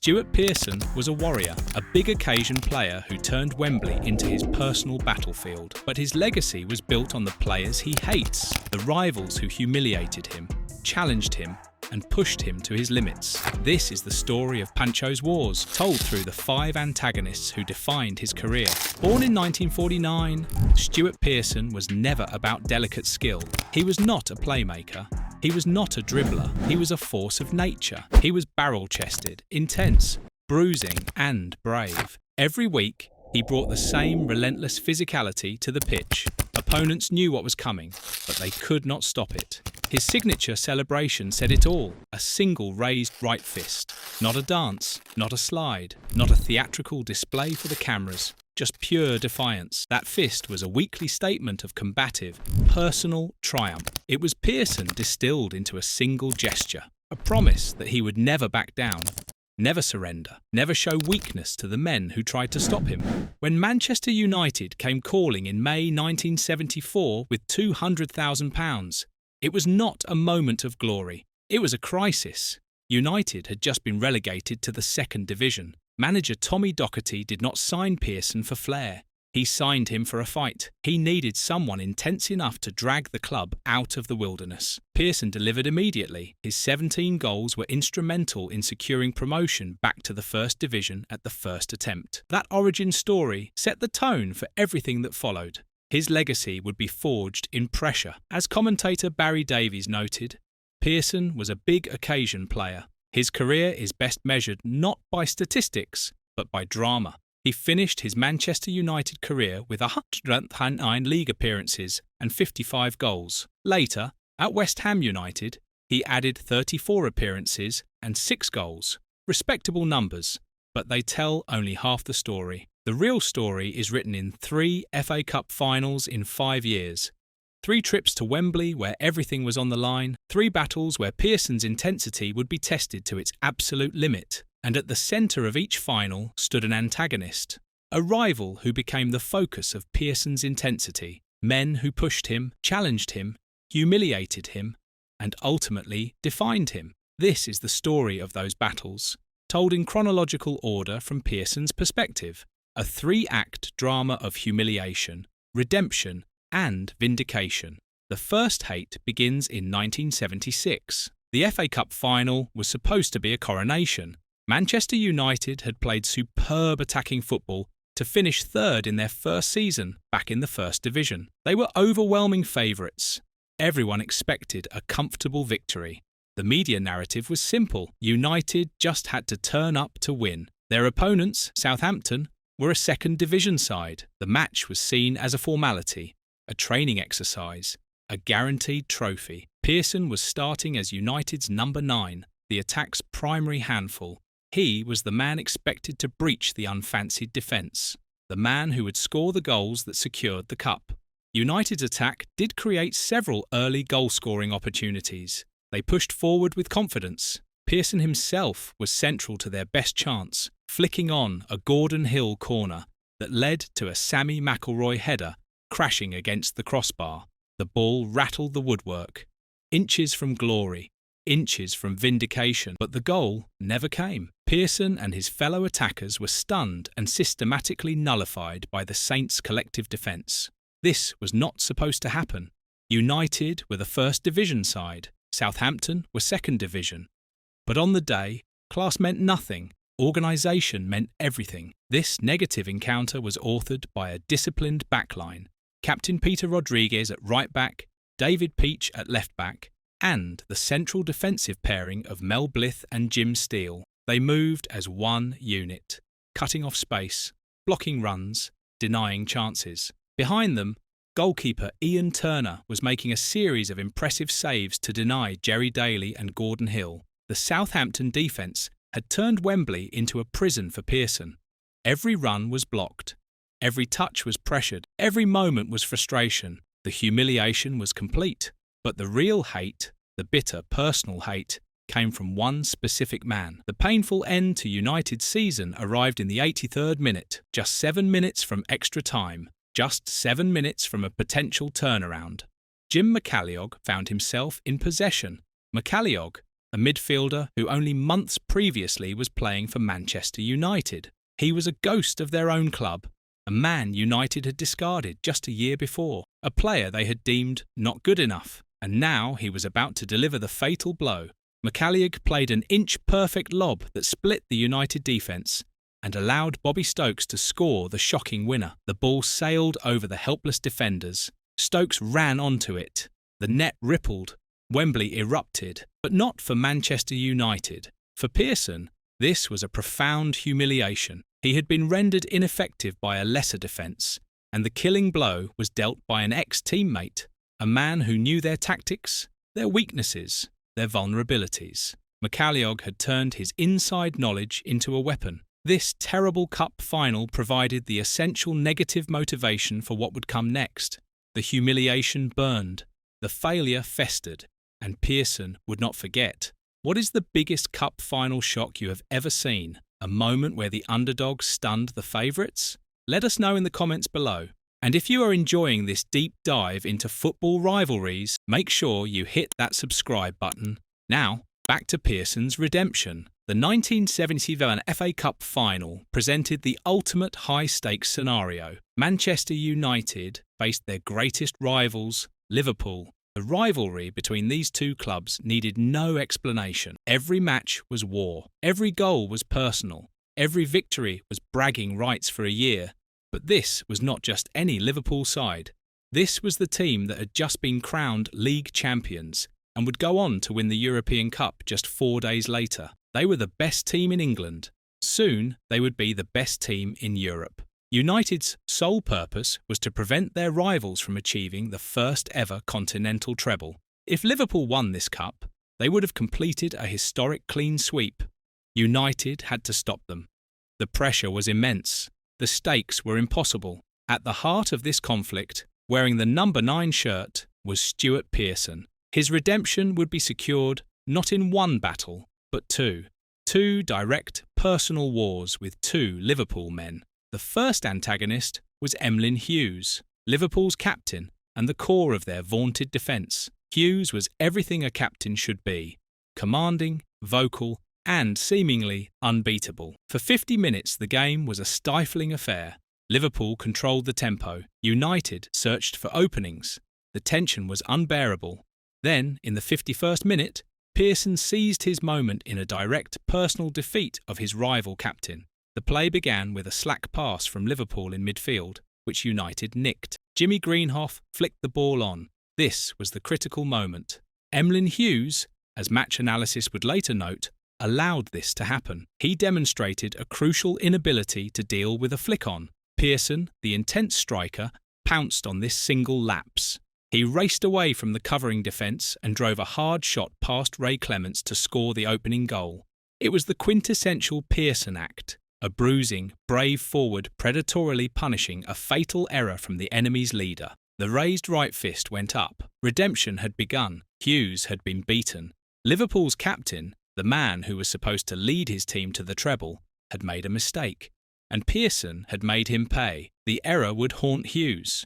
Stuart Pearson was a warrior, a big occasion player who turned Wembley into his personal battlefield. But his legacy was built on the players he hates, the rivals who humiliated him, challenged him, and pushed him to his limits. This is the story of Pancho's wars, told through the 5 antagonists who defined his career. Born in 1949, Stuart Pearson was never about delicate skill. He was not a playmaker. He was not a dribbler. He was a force of nature. He was barrel-chested, intense, bruising, and brave. Every week, he brought the same relentless physicality to the pitch. Opponents knew what was coming, but they could not stop it. His signature celebration said it all, a single raised right fist. Not a dance, not a slide, not a theatrical display for the cameras, just pure defiance. That fist was a weekly statement of combative, personal triumph. It was Pearson distilled into a single gesture, a promise that he would never back down, never surrender, never show weakness to the men who tried to stop him. When Manchester United came calling in May 1974 with £200,000, it was not a moment of glory. It was a crisis. United had just been relegated to the second division. Manager Tommy Docherty did not sign Pearson for flair. He signed him for a fight. He needed someone intense enough to drag the club out of the wilderness. Pearson delivered immediately. His 17 goals were instrumental in securing promotion back to the first division at the first attempt. That origin story set the tone for everything that followed. His legacy would be forged in pressure. As commentator Barry Davies noted, Pearson was a big occasion player. His career is best measured not by statistics, but by drama. He finished his Manchester United career with 109 league appearances and 55 goals. Later, at West Ham United, he added 34 appearances and 6 goals. Respectable numbers, but they tell only half the story. The real story is written in 3 FA Cup finals in 5 years, 3 trips to Wembley where everything was on the line, 3 battles where Pearson's intensity would be tested to its absolute limit. And at the centre of each final stood an antagonist, a rival who became the focus of Pearson's intensity, men who pushed him, challenged him, humiliated him, and ultimately defined him. This is the story of those battles, told in chronological order from Pearson's perspective, a 3-act drama of humiliation, redemption, and vindication. The first hate begins in 1976. The FA Cup final was supposed to be a coronation. Manchester United had played superb attacking football to finish 3rd in their first season back in the first division. They were overwhelming favourites. Everyone expected a comfortable victory. The media narrative was simple. United just had to turn up to win. Their opponents, Southampton, were a second division side. The match was seen as a formality, a training exercise, a guaranteed trophy. Pearson was starting as United's number 9, the attack's primary handful. He was the man expected to breach the unfancied defence, the man who would score the goals that secured the cup. United's attack did create several early goal-scoring opportunities. They pushed forward with confidence. Pearson himself was central to their best chance, flicking on a Gordon Hill corner that led to a Sammy McIlroy header crashing against the crossbar. The ball rattled the woodwork. Inches from glory, inches from vindication, but the goal never came. Pearson and his fellow attackers were stunned and systematically nullified by the Saints' collective defence. This was not supposed to happen. United were the first division side, Southampton were second division. But on the day, class meant nothing, organisation meant everything. This negative encounter was authored by a disciplined backline, Captain Peter Rodriguez at right back, David Peach at left back, and the central defensive pairing of Mel Blyth and Jim Steele. They moved as one unit, cutting off space, blocking runs, denying chances. Behind them, goalkeeper Ian Turner was making a series of impressive saves to deny Jerry Daly and Gordon Hill. The Southampton defence had turned Wembley into a prison for Pearson. Every run was blocked. Every touch was pressured. Every moment was frustration. The humiliation was complete. But the real hate, the bitter personal hate, came from one specific man. The painful end to United's season arrived in the 83rd minute, just 7 minutes from extra time, just 7 minutes from a potential turnaround. Jim McCalliog found himself in possession. McCalliog, a midfielder who only months previously was playing for Manchester United. He was a ghost of their own club, a man United had discarded just a year before, a player they had deemed not good enough, and now he was about to deliver the fatal blow. McCalliog played an inch-perfect lob that split the United defence and allowed Bobby Stokes to score the shocking winner. The ball sailed over the helpless defenders. Stokes ran onto it. The net rippled. Wembley erupted, but not for Manchester United. For Pearson, this was a profound humiliation. He had been rendered ineffective by a lesser defence, and the killing blow was dealt by an ex-teammate, a man who knew their tactics, their weaknesses, their vulnerabilities. McCalliog had turned his inside knowledge into a weapon. This terrible cup final provided the essential negative motivation for what would come next. The humiliation burned, the failure festered, and Pearson would not forget. What is the biggest cup final shock you have ever seen? A moment where the underdog stunned the favourites? Let us know in the comments below. And if you are enjoying this deep dive into football rivalries, make sure you hit that subscribe button. Now, back to Pearson's redemption. The 1977 FA Cup final presented the ultimate high-stakes scenario. Manchester United faced their greatest rivals, Liverpool. The rivalry between these two clubs needed no explanation. Every match was war. Every goal was personal. Every victory was bragging rights for a year. But this was not just any Liverpool side. This was the team that had just been crowned league champions and would go on to win the European Cup just 4 days later. They were the best team in England. Soon, they would be the best team in Europe. United's sole purpose was to prevent their rivals from achieving the first ever continental treble. If Liverpool won this cup, they would have completed a historic clean sweep. United had to stop them. The pressure was immense. The stakes were impossible. At the heart of this conflict, wearing the number 9 shirt, was Stuart Pearson. His redemption would be secured not in one battle, but two. Two direct personal wars with two Liverpool men. The first antagonist was Emlyn Hughes, Liverpool's captain and the core of their vaunted defence. Hughes was everything a captain should be: commanding, vocal, and seemingly unbeatable. For 50 minutes the game was a stifling affair. Liverpool controlled the tempo. United searched for openings. The tension was unbearable. Then, in the 51st minute, Pearson seized his moment in a direct personal defeat of his rival captain. The play began with a slack pass from Liverpool in midfield, which United nicked. Jimmy Greenhoff flicked the ball on. This was the critical moment. Emlyn Hughes, as match analysis would later note, allowed this to happen. He demonstrated a crucial inability to deal with a flick-on. Pearson, the intense striker, pounced on this single lapse. He raced away from the covering defence and drove a hard shot past Ray Clements to score the opening goal. It was the quintessential Pearson act, a bruising, brave forward predatorily punishing a fatal error from the enemy's leader. The raised right fist went up. Redemption had begun. Hughes had been beaten. Liverpool's captain, the man who was supposed to lead his team to the treble, had made a mistake, and Pearson had made him pay. The error would haunt Hughes.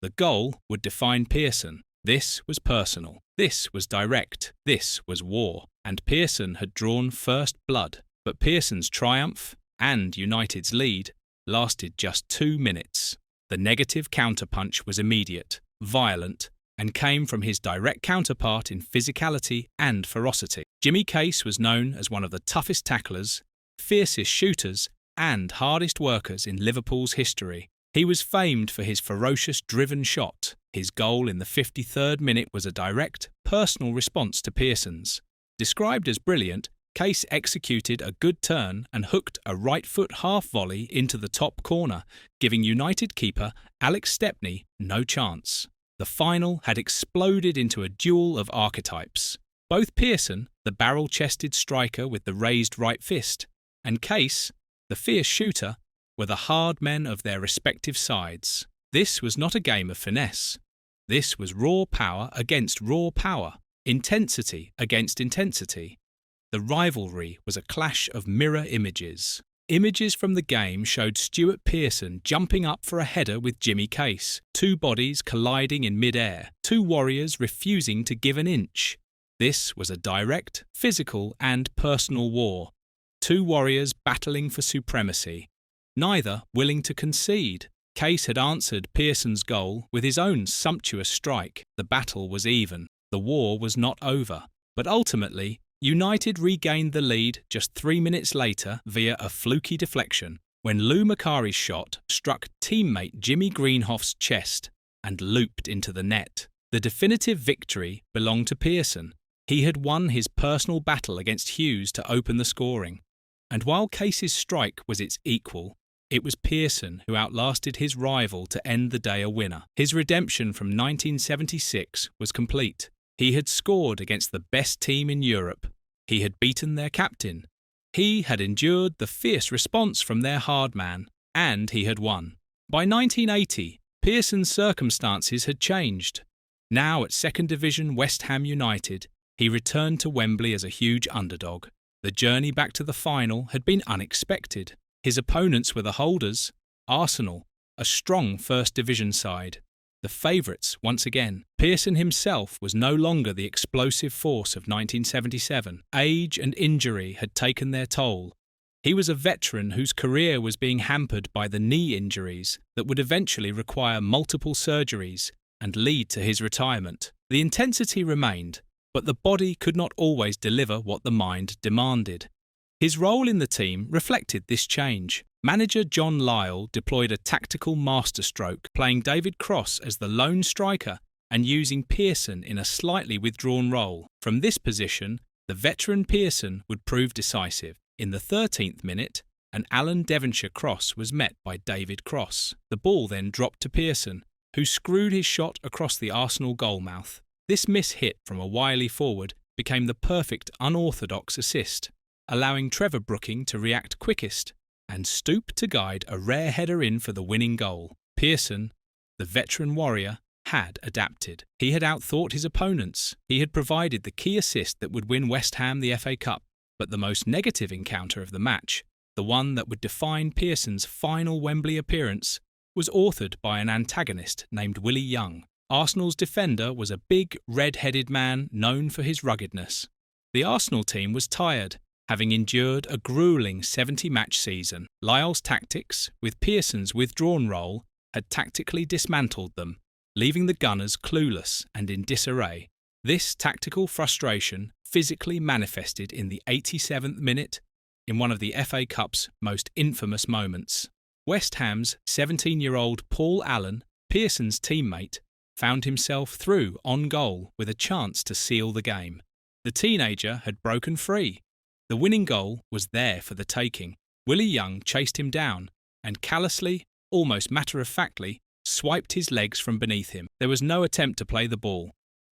The goal would define Pearson. This was personal. This was direct. This was war. And Pearson had drawn first blood. But Pearson's triumph, and United's lead, lasted just 2 minutes. The negative counterpunch was immediate, violent, and came from his direct counterpart in physicality and ferocity. Jimmy Case was known as one of the toughest tacklers, fiercest shooters, and hardest workers in Liverpool's history. He was famed for his ferocious driven shot. His goal in the 53rd minute was a direct, personal response to Pearson's. Described as brilliant, Case executed a good turn and hooked a right-foot half-volley into the top corner, giving United keeper Alex Stepney no chance. The final had exploded into a duel of archetypes. Both Pearson, the barrel-chested striker with the raised right fist, and Case, the fierce shooter, were the hard men of their respective sides. This was not a game of finesse. This was raw power against raw power, intensity against intensity. The rivalry was a clash of mirror images. Images from the game showed Stuart Pearson jumping up for a header with Jimmy Case, two bodies colliding in mid-air, two warriors refusing to give an inch. This was a direct, physical and personal war. Two warriors battling for supremacy, neither willing to concede. Case had answered Pearson's goal with his own sumptuous strike. The battle was even. The war was not over. But ultimately, United regained the lead just 3 minutes later via a fluky deflection, when Lou Macari's shot struck teammate Jimmy Greenhoff's chest and looped into the net. The definitive victory belonged to Pearson. He had won his personal battle against Hughes to open the scoring. And while Case's strike was its equal, it was Pearson who outlasted his rival to end the day a winner. His redemption from 1976 was complete. He had scored against the best team in Europe. He had beaten their captain. He had endured the fierce response from their hard man, and he had won. By 1980, Pearson's circumstances had changed. Now at Second Division West Ham United, he returned to Wembley as a huge underdog. The journey back to the final had been unexpected. His opponents were the holders, Arsenal, a strong First Division side. The favourites once again. Pearson himself was no longer the explosive force of 1977. Age and injury had taken their toll. He was a veteran whose career was being hampered by the knee injuries that would eventually require multiple surgeries and lead to his retirement. The intensity remained, but the body could not always deliver what the mind demanded. His role in the team reflected this change. Manager John Lyall deployed a tactical masterstroke, playing David Cross as the lone striker and using Pearson in a slightly withdrawn role. From this position, the veteran Pearson would prove decisive. In the 13th minute, an Alan Devonshire cross was met by David Cross. The ball then dropped to Pearson, who screwed his shot across the Arsenal goalmouth. This miss hit from a wily forward became the perfect unorthodox assist, allowing Trevor Brooking to react quickest and stoop to guide a rare header in for the winning goal. Pearson, the veteran warrior, had adapted. He had outthought his opponents. He had provided the key assist that would win West Ham the FA Cup. But the most negative encounter of the match, the one that would define Pearson's final Wembley appearance, was authored by an antagonist named Willie Young. Arsenal's defender was a big, red-headed man known for his ruggedness. The Arsenal team was tired, having endured a gruelling 70-match season. Lyall's tactics, with Pearson's withdrawn role, had tactically dismantled them, leaving the Gunners clueless and in disarray. This tactical frustration physically manifested in the 87th minute, in one of the FA Cup's most infamous moments. West Ham's 17-year-old Paul Allen, Pearson's teammate, found himself through on goal with a chance to seal the game. The teenager had broken free. The winning goal was there for the taking. Willie Young chased him down and callously, almost matter-of-factly, swiped his legs from beneath him. There was no attempt to play the ball.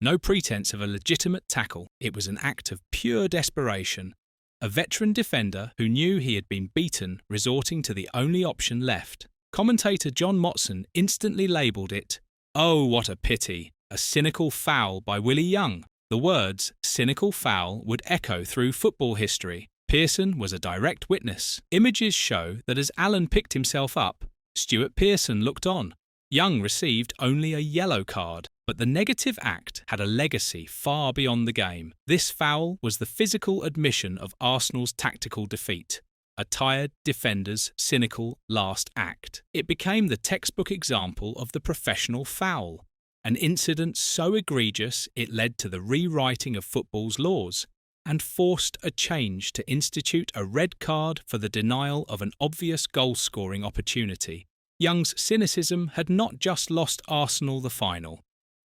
No pretense of a legitimate tackle. It was an act of pure desperation. A veteran defender who knew he had been beaten resorting to the only option left. Commentator John Motson instantly labelled it, "Oh, what a pity, a cynical foul by Willie Young." The words cynical foul would echo through football history. Pearson was a direct witness. Images show that as Allen picked himself up, Stuart Pearson looked on. Young received only a yellow card, but the negative act had a legacy far beyond the game. This foul was the physical admission of Arsenal's tactical defeat, a tired defender's cynical last act. It became the textbook example of the professional foul, an incident so egregious it led to the rewriting of football's laws and forced a change to institute a red card for the denial of an obvious goal-scoring opportunity. Young's cynicism had not just lost Arsenal the final.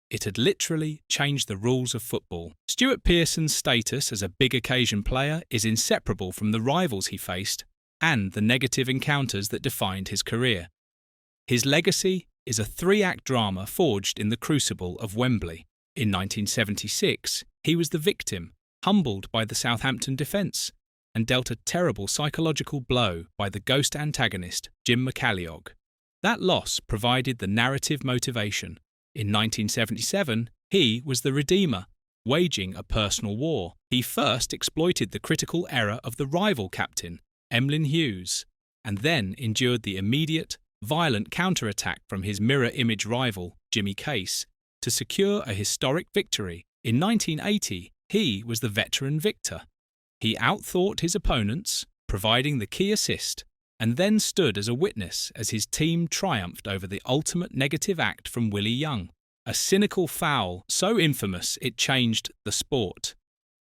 It had literally changed the rules of football. Stuart Pearson's status as a big occasion player is inseparable from the rivals he faced and the negative encounters that defined his career. His legacy is a 3-act drama forged in the crucible of Wembley. In 1976, he was the victim, humbled by the Southampton defence, and dealt a terrible psychological blow by the ghost antagonist Jim McCalliog. That loss provided the narrative motivation. In 1977, he was the redeemer, waging a personal war. He first exploited the critical error of the rival captain, Emlyn Hughes, and then endured the immediate, violent counterattack from his mirror-image rival, Jimmy Case, to secure a historic victory. In 1980, he was the veteran victor. He outthought his opponents, providing the key assist, and then stood as a witness as his team triumphed over the ultimate negative act from Willie Young, a cynical foul so infamous it changed the sport.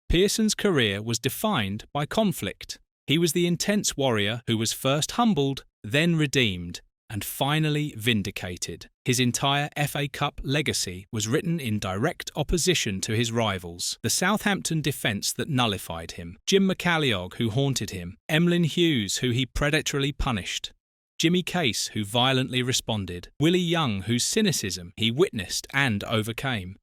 Pearson's career was defined by conflict. He was the intense warrior who was first humbled, then redeemed, and finally vindicated. His entire FA Cup legacy was written in direct opposition to his rivals. The Southampton defence that nullified him, Jim McCalliog who haunted him, Emlyn Hughes who he predatorily punished, Jimmy Case who violently responded, Willie Young whose cynicism he witnessed and overcame.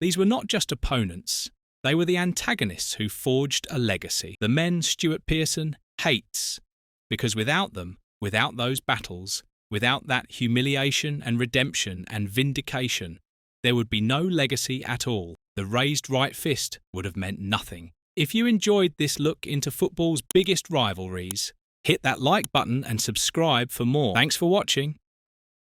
These were not just opponents, they were the antagonists who forged a legacy. The men Stuart Pearson hates, because without them, without those battles, without that humiliation and redemption and vindication, there would be no legacy at all. The raised right fist would have meant nothing. If you enjoyed this look into football's biggest rivalries, hit that like button and subscribe for more. Thanks for watching.